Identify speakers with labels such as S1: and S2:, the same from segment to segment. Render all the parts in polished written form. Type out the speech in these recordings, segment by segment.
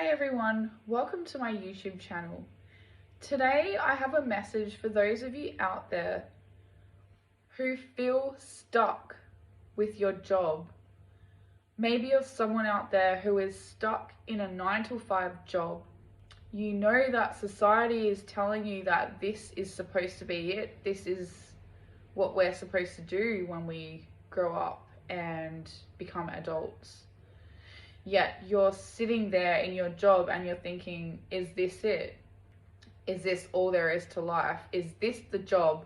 S1: Hey everyone, welcome to my YouTube channel. Today I have a message for those of you out there who feel stuck with your job. Maybe you're someone out there who is stuck in a 9 to 5 job. You know that society is telling you that this is supposed to be it. This is what we're supposed to do when we grow up and become adults. Yet you're sitting there in your job and you're thinking, is this it? Is this all there is to life? Is this the job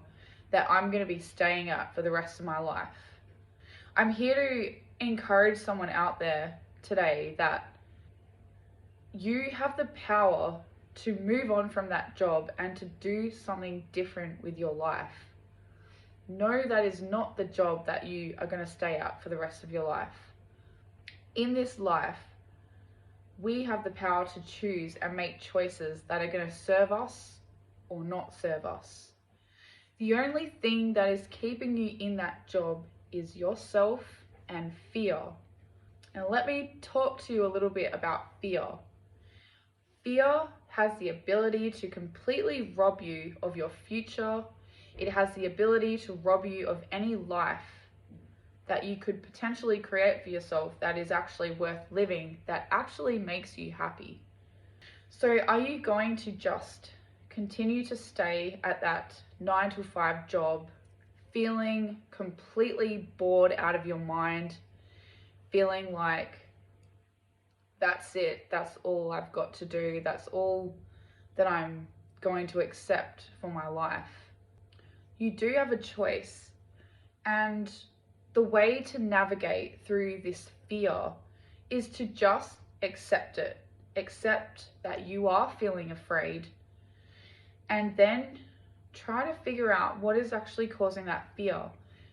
S1: that I'm going to be staying at for the rest of my life? I'm here to encourage someone out there today that you have the power to move on from that job and to do something different with your life. No, that is not the job that you are going to stay at for the rest of your life. In this life, we have the power to choose and make choices that are going to serve us or not serve us. The only thing that is keeping you in that job is yourself and fear. And let me talk to you a little bit about fear. Fear has the ability to completely rob you of your future. It has the ability to rob you of any life that you could potentially create for yourself that is actually worth living, that actually makes you happy. So are you going to just continue to stay at that 9 to 5 job, feeling completely bored out of your mind, feeling like that's it, that's all I've got to do, that's all that I'm going to accept for my life? You do have a choice, and the way to navigate through this fear is to just accept it. Accept that you are feeling afraid, and then try to figure out what is actually causing that fear.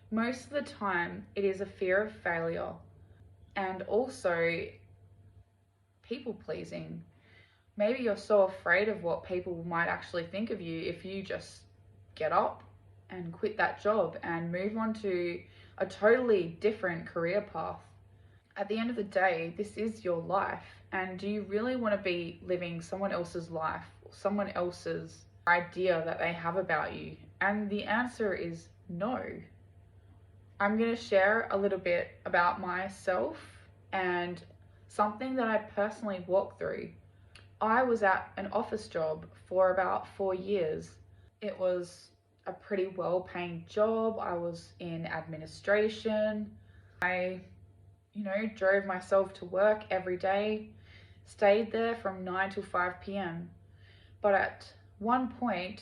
S1: Most of the time, it is a fear of failure and also people pleasing. Maybe you're so afraid of what people might actually think of you if you just get up and quit that job and move on to a totally different career path. At the end of the day, this is your life, and do you really want to be living someone else's life, or someone else's idea that they have about you? And the answer is no. I'm going to share a little bit about myself and something that I personally walked through. I was at an office job for about 4 years. It was a pretty well-paying job. I was in administration. I, drove myself to work every day, stayed there from 9 to 5 p.m. But at one point,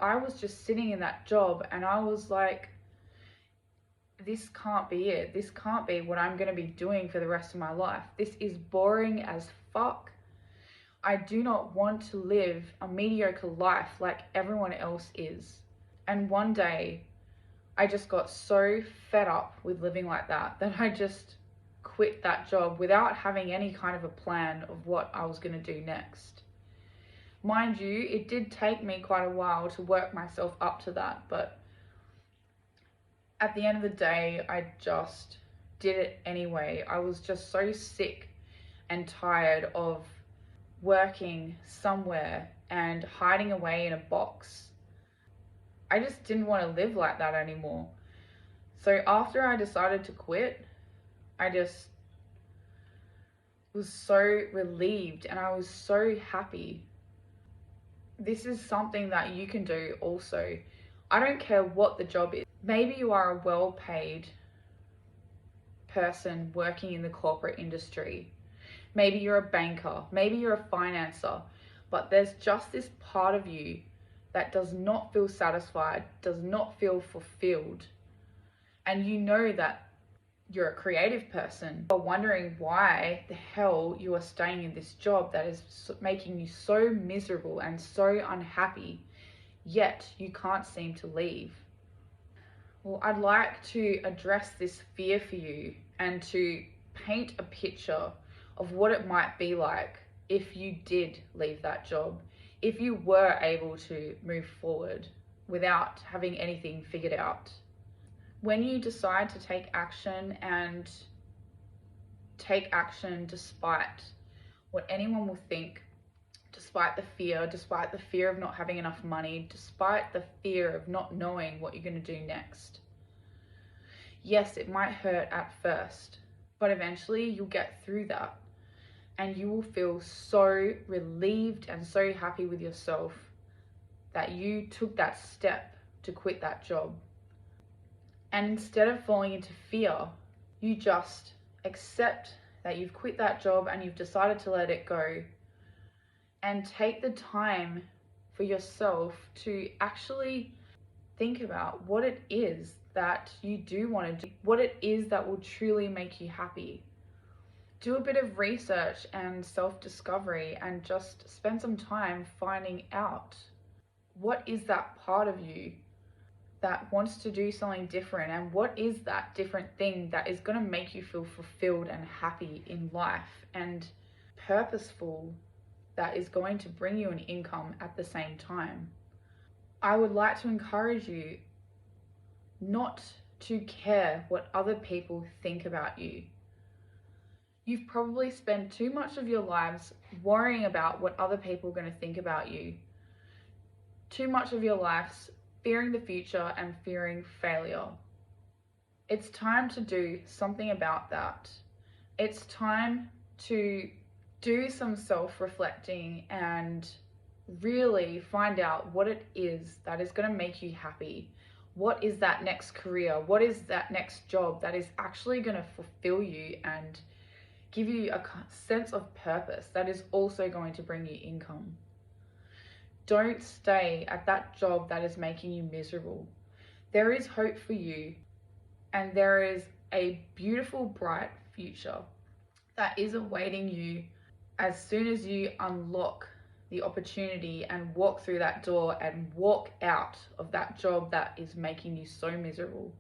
S1: I was just sitting in that job and I was like, this can't be it. This can't be what I'm going to be doing for the rest of my life. This is boring as fuck. I do not want to live a mediocre life like everyone else is. And one day, I just got so fed up with living like that I just quit that job without having any kind of a plan of what I was going to do next. Mind you, it did take me quite a while to work myself up to that, but at the end of the day, I just did it anyway. I was just so sick and tired of working somewhere and hiding away in a box. I just didn't want to live like that anymore. So after I decided to quit, I just was so relieved and I was so happy. This is something that you can do also. I don't care what the job is. Maybe you are a well-paid person working in the corporate industry. Maybe you're a banker, maybe you're a financer, but there's just this part of you that does not feel satisfied, does not feel fulfilled. And you know that you're a creative person, you're wondering why the hell you are staying in this job that is making you so miserable and so unhappy, yet you can't seem to leave. Well, I'd like to address this fear for you and to paint a picture of what it might be like if you did leave that job, if you were able to move forward without having anything figured out. When you decide to take action and take action despite what anyone will think, despite the fear of not having enough money, despite the fear of not knowing what you're going to do next. Yes, it might hurt at first, but eventually you'll get through that and you will feel so relieved and so happy with yourself that you took that step to quit that job. And instead of falling into fear, you just accept that you've quit that job and you've decided to let it go, and take the time for yourself to actually think about what it is that you do want to do, what it is that will truly make you happy. Do a bit of research and self-discovery and just spend some time finding out what is that part of you that wants to do something different, and what is that different thing that is going to make you feel fulfilled and happy in life and purposeful, that is going to bring you an income at the same time. I would like to encourage you not to care what other people think about you. You've probably spent too much of your lives worrying about what other people are going to think about you. Too much of your lives fearing the future and fearing failure. It's time to do something about that. It's time to do some self-reflecting and really find out what it is that is going to make you happy. What is that next career? What is that next job that is actually going to fulfill you and give you a sense of purpose that is also going to bring you income? Don't stay at that job that is making you miserable. There is hope for you, and there is a beautiful, bright future that is awaiting you as soon as you unlock the opportunity and walk through that door and walk out of that job that is making you so miserable.